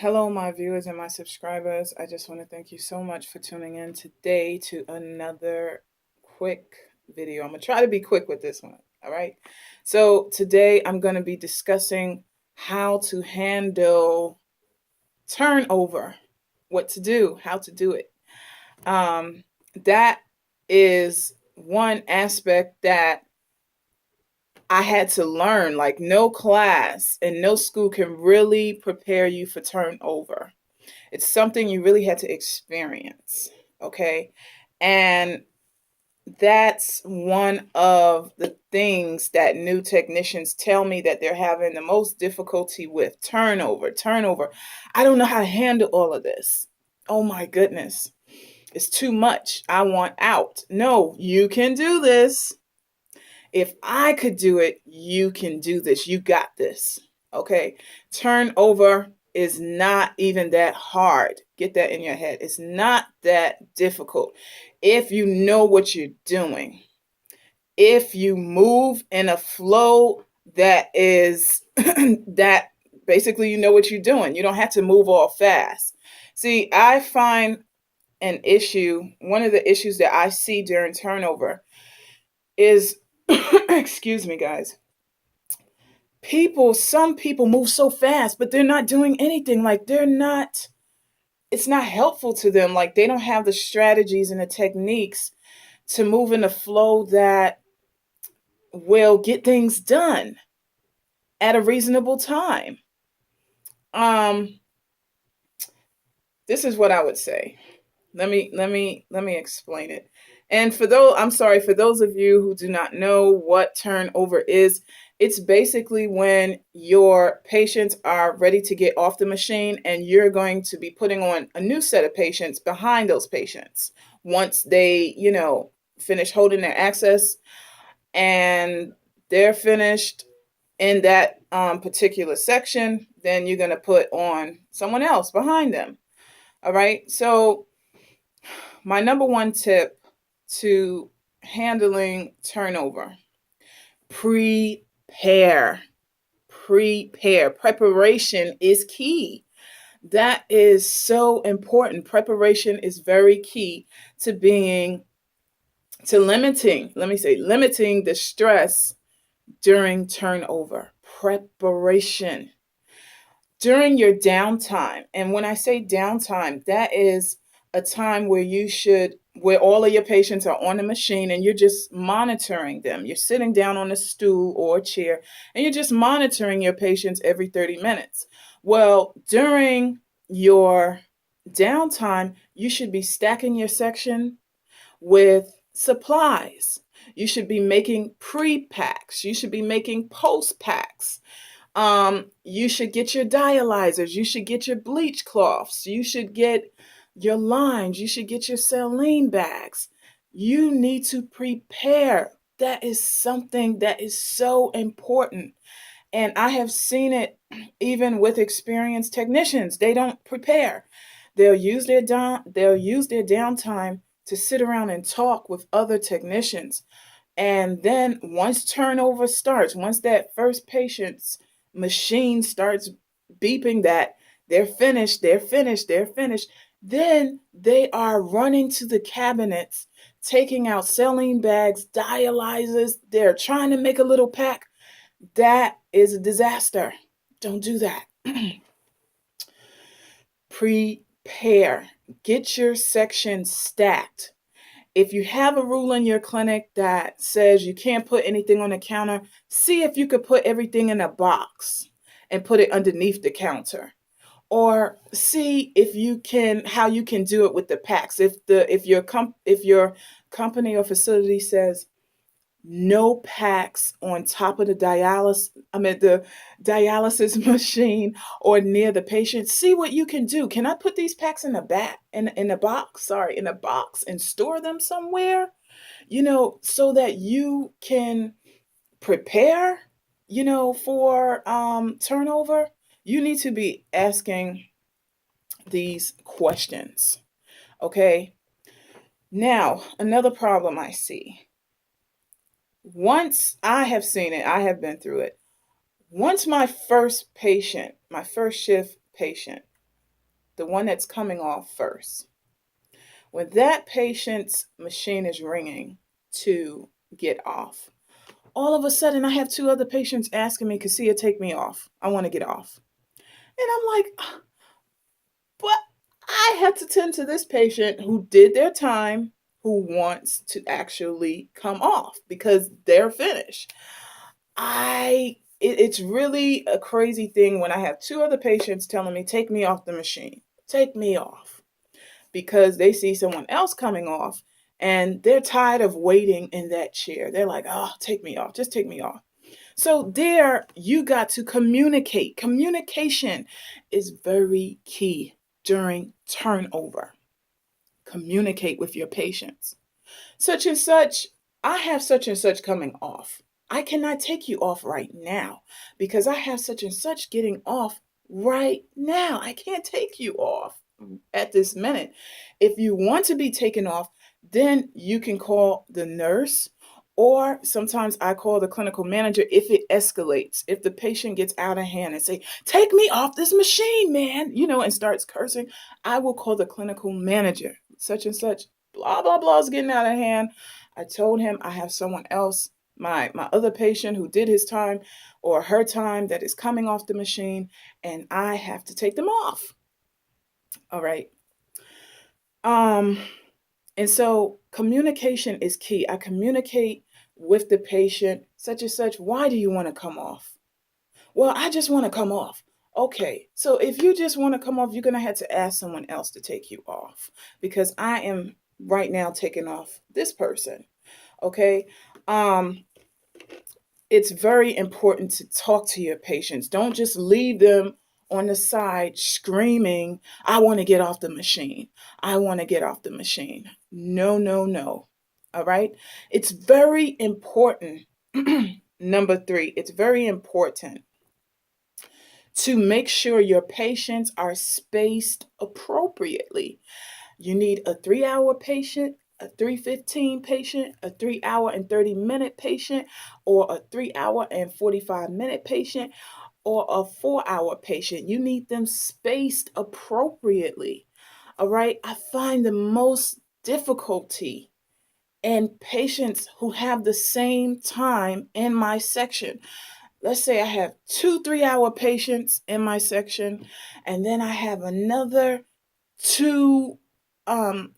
Hello, my viewers and my subscribers. I just want to thank you so much for tuning in today to another quick video. I'm going to try to be quick with this one. All right. So today I'm going to be discussing how to handle turnover, what to do, how to do it. That is one aspect that I had to learn. Like, no class and no school can really prepare you for turnover. It's something you really had to experience, okay? And that's one of the things that new technicians tell me that they're having the most difficulty with. Turnover. I don't know how to handle all of this. Oh my goodness. It's too much. I want out. No, you can do this. If I could do it, you can do this. You got this. Okay? Turnover is not even that hard. Get that in your head. It's not that difficult. If you know what you're doing, if you move in a flow that is that basically you know what you're doing, you don't have to move all fast. See, I find one of the issues that I see during turnover is excuse me, guys. Some people move so fast, but they're not doing anything. Like, it's not helpful to them. Like, they don't have the strategies and the techniques to move in a flow that will get things done at a reasonable time. This is what I would say. Let me explain it. And for those of you who do not know what turnover is, it's basically when your patients are ready to get off the machine and you're going to be putting on a new set of patients behind those patients. Once they, finish holding their access and they're finished in that particular section, then you're going to put on someone else behind them. All right. So my number one tip to handling turnover: prepare. Preparation is key. That is so important. Preparation is very key to limiting the stress during turnover. Preparation. During your downtime, and when I say downtime, that is a time where all of your patients are on the machine and you're just monitoring them. You're sitting down on a stool or a chair and you're just monitoring your patients every 30 minutes. Well, during your downtime, you should be stacking your section with supplies. You should be making pre-packs. You should be making post-packs. You should get your dialyzers. You should get your bleach cloths. You should get your lines. You should get your saline bags. You need to prepare. That is something that is so important. And I have seen it even with experienced technicians. They don't prepare. They'll use their downtime to sit around and talk with other technicians. And then once turnover starts, once that first patient's machine starts beeping that they're finished, then they are running to the cabinets, taking out saline bags, dialyzers. They're trying to make a little pack. That is a disaster. Don't do that. Prepare. Get your section stacked. If you have a rule in your clinic that says you can't put anything on the counter, see if you could put everything in a box and put it underneath the counter. Or see how you can do it with the packs. If your company or facility says no packs on top of the dialysis machine or near the patient, see what you can do. Can I put these packs in a box and store them somewhere? So that you can prepare, for turnover. You need to be asking these questions. Okay. Now, another problem I see. Once I have seen it, I have been through it. Once my first shift patient the one that's coming off first. When that patient's machine is ringing to get off, all of a sudden I have two other patients asking me, Cassia, take me off. I want to get off. And I'm like, but I had to tend to this patient who did their time, who wants to actually come off because they're finished. It's really a crazy thing when I have two other patients telling me, take me off the machine, take me off, because they see someone else coming off and they're tired of waiting in that chair. They're like, oh, take me off, just take me off. So there, you got to communicate. Communication is very key during turnover. Communicate with your patients. Such and such, I have such and such coming off. I cannot take you off right now because I have such and such getting off right now. I can't take you off at this minute. If you want to be taken off, then you can call the nurse, or sometimes I call the clinical manager if it escalates. If the patient gets out of hand and say, take me off this machine, man, and starts cursing, I will call the clinical manager. Such and such, blah, blah, blah is getting out of hand. I told him I have someone else, my other patient who did his time or her time that is coming off the machine, and I have to take them off. All right. And so communication is key. I communicate with the patient, such and such, why do you want to come off? Well, I just want to come off. Okay, so if you just want to come off, you're going to have to ask someone else to take you off because I am right now taking off this person. Okay. It's very important to talk to your patients. Don't just leave them on the side screaming, I want to get off the machine. I want to get off the machine. No, no, no. All right. It's very important. Number 3, it's very important to make sure your patients are spaced appropriately. You need a 3-hour patient, a 3:15 patient, a 3-hour and 30-minute patient, or a 3-hour and 45-minute patient, or a 4-hour patient. You need them spaced appropriately. All right. I find the most difficulty in patients who have the same time in my section. Let's say I have 2 3-hour patients in my section, and then I have another 3-hour and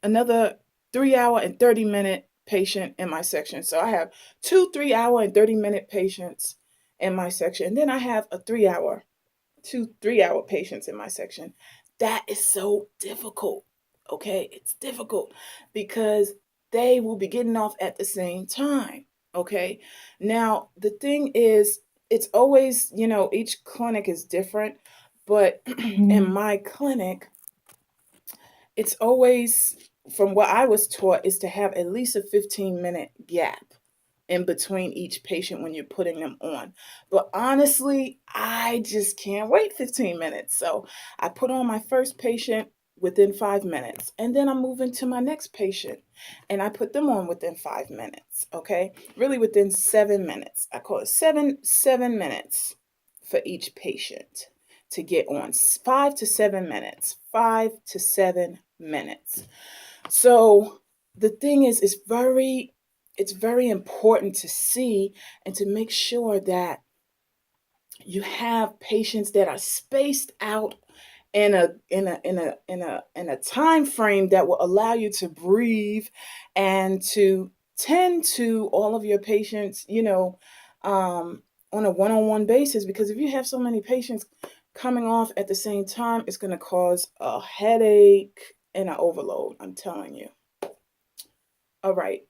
30-minute patient in my section. So I have 2 3-hour and 30-minute patients in my section, and then I have 2 3-hour patients in my section. That is so difficult. Okay, it's difficult because they will be getting off at the same time. Okay, now the thing is, it's always, each clinic is different, but in my clinic, it's always, from what I was taught, is to have at least a 15-minute gap in between each patient when you're putting them on. But honestly, I just can't wait 15 minutes. So I put on my first patient within 5 minutes, and then I'm moving to my next patient and I put them on within 5 minutes. Okay, really within 7 minutes. I call it seven minutes for each patient to get on. 5 to 7 minutes. 5 to 7 minutes. So the thing is, it's very important to see and to make sure that you have patients that are spaced out in a time frame that will allow you to breathe and to tend to all of your patients, on a one-on-one basis. Because if you have so many patients coming off at the same time, it's going to cause a headache and an overload, I'm telling you. All right.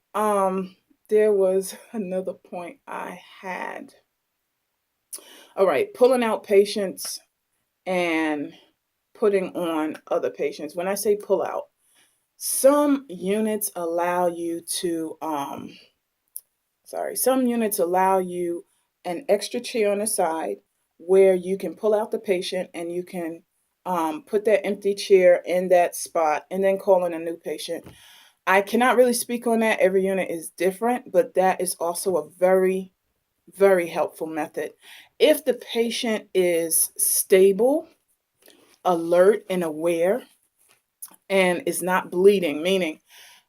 There was another point I had. All right, pulling out patients and putting on other patients. When I say pull out, some units allow you to, some units allow you an extra chair on the side where you can pull out the patient and you can put that empty chair in that spot and then call in a new patient. I cannot really speak on that. Every unit is different, but that is also a very, very helpful method. If the patient is stable, alert and aware and is not bleeding, meaning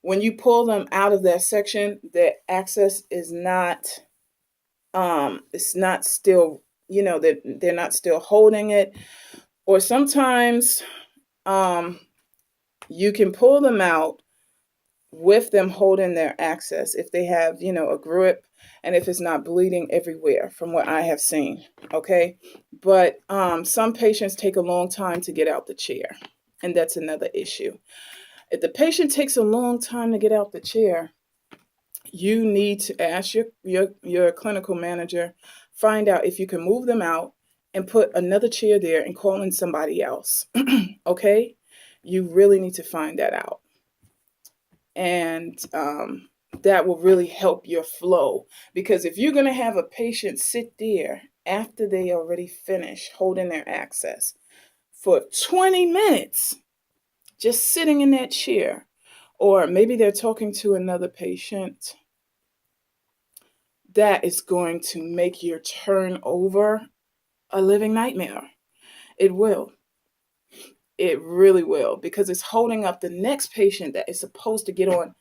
when you pull them out of that section, the access is not it's not still, that they're not still holding it. Or sometimes you can pull them out with them holding their access if they have, a grip, and if it's not bleeding everywhere from what I have seen. Okay. But some patients take a long time to get out the chair, and that's another issue. If the patient takes a long time to get out the chair, you need to ask your clinical manager, find out if you can move them out and put another chair there and call in somebody else. Okay. You really need to find that out. And that will really help your flow, because if you're going to have a patient sit there after they already finish holding their access for 20 minutes, just sitting in that chair, or maybe they're talking to another patient, that is going to make your turnover a living nightmare. It will. It really will, because it's holding up the next patient that is supposed to get on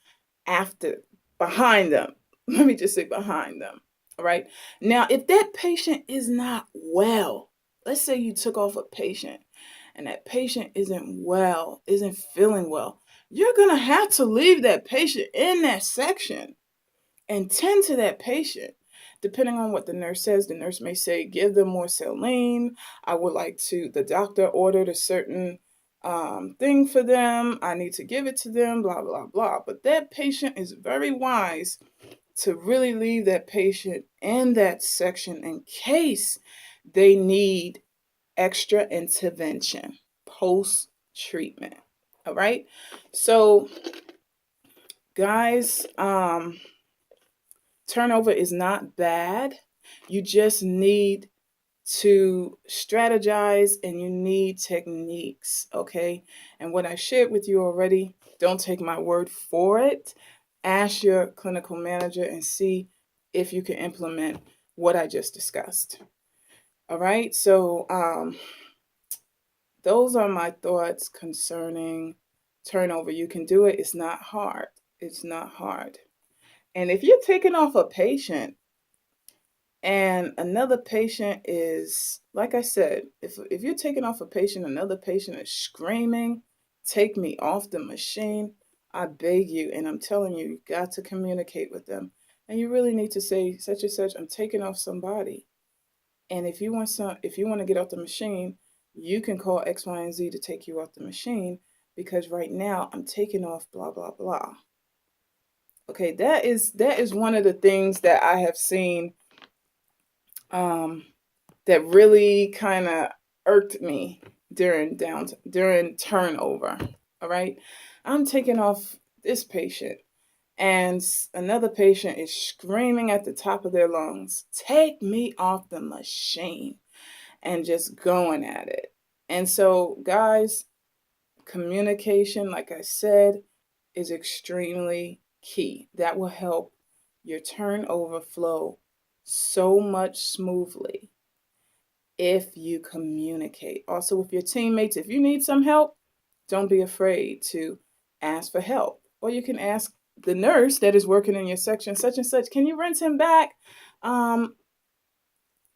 behind them. Let me just say behind them. All right. Now, if that patient is not well, let's say you took off a patient and that patient isn't well, isn't feeling well, you're going to have to leave that patient in that section and tend to that patient. Depending on what the nurse says, the nurse may say, give them more saline. The doctor ordered a certain thing for them. I need to give it to them, blah, blah, blah. But that patient is very wise to really leave that patient in that section in case they need extra intervention post-treatment. All right. So, guys, turnover is not bad. You just need to strategize, and you need techniques, okay? And what I shared with you already, don't take my word for it. Ask your clinical manager and see if you can implement what I just discussed. All right, so those are my thoughts concerning turnover. You can do it. It's not hard. It's not hard. And if you're taking off a patient, and another patient is, like I said, if you're taking off a patient, another patient is screaming, take me off the machine, I beg you, and I'm telling you, you got to communicate with them. And you really need to say, such and such, I'm taking off somebody. And if you want to get off the machine, you can call X, Y, and Z to take you off the machine, because right now I'm taking off blah, blah, blah. Okay, that is one of the things that I have seen that really kind of irked me during turnover. All right, I'm taking off this patient, and another patient is screaming at the top of their lungs, "Take me off the machine," and just going at it. And so, guys, communication, like I said, is extremely key. That will help your turnover flow so much smoothly if you communicate. Also, with your teammates, if you need some help, don't be afraid to ask for help. Or you can ask the nurse that is working in your section, such and such, can you rinse him back?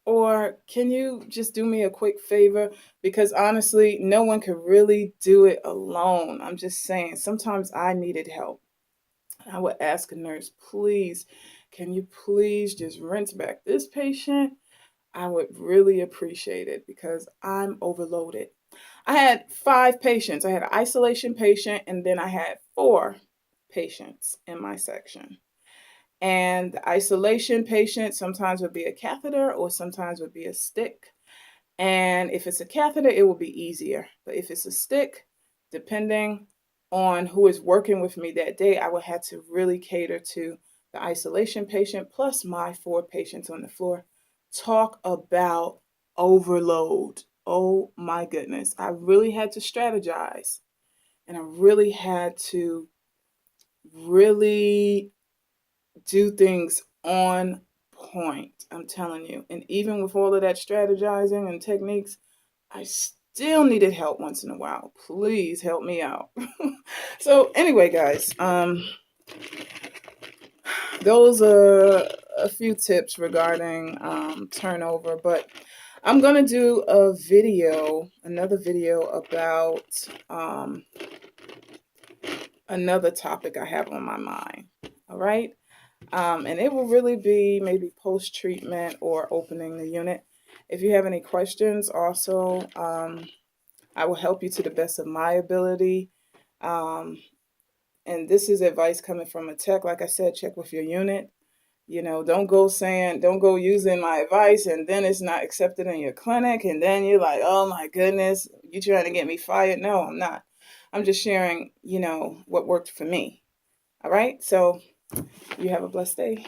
Or can you just do me a quick favor? Because honestly, no one can really do it alone. I'm just saying, sometimes I needed help. I would ask a nurse, please, can you please just rinse back this patient? I would really appreciate it, because I'm overloaded. I had 5 patients. I had an isolation patient, and then I had 4 patients in my section. And the isolation patient sometimes would be a catheter, or sometimes would be a stick. And if it's a catheter, it will be easier. But if it's a stick, depending on who is working with me that day, I would have to really cater to the isolation patient plus my 4 patients on the floor. Talk about overload. Oh my goodness. I really had to strategize, and I really had to really do things on point. I'm telling you. And even with all of that strategizing and techniques, I still needed help once in a while, please help me out. So anyway, guys, those are a few tips regarding turnover, but I'm going to do another video about another topic I have on my mind. All right. And it will really be maybe post-treatment or opening the unit. If you have any questions, also, I will help you to the best of my ability. And this is advice coming from a tech. Like I said, check with your unit. You know, don't go using my advice and then it's not accepted in your clinic. And then you're like, oh my goodness, you trying to get me fired? No, I'm not. I'm just sharing, what worked for me. All right. So you have a blessed day.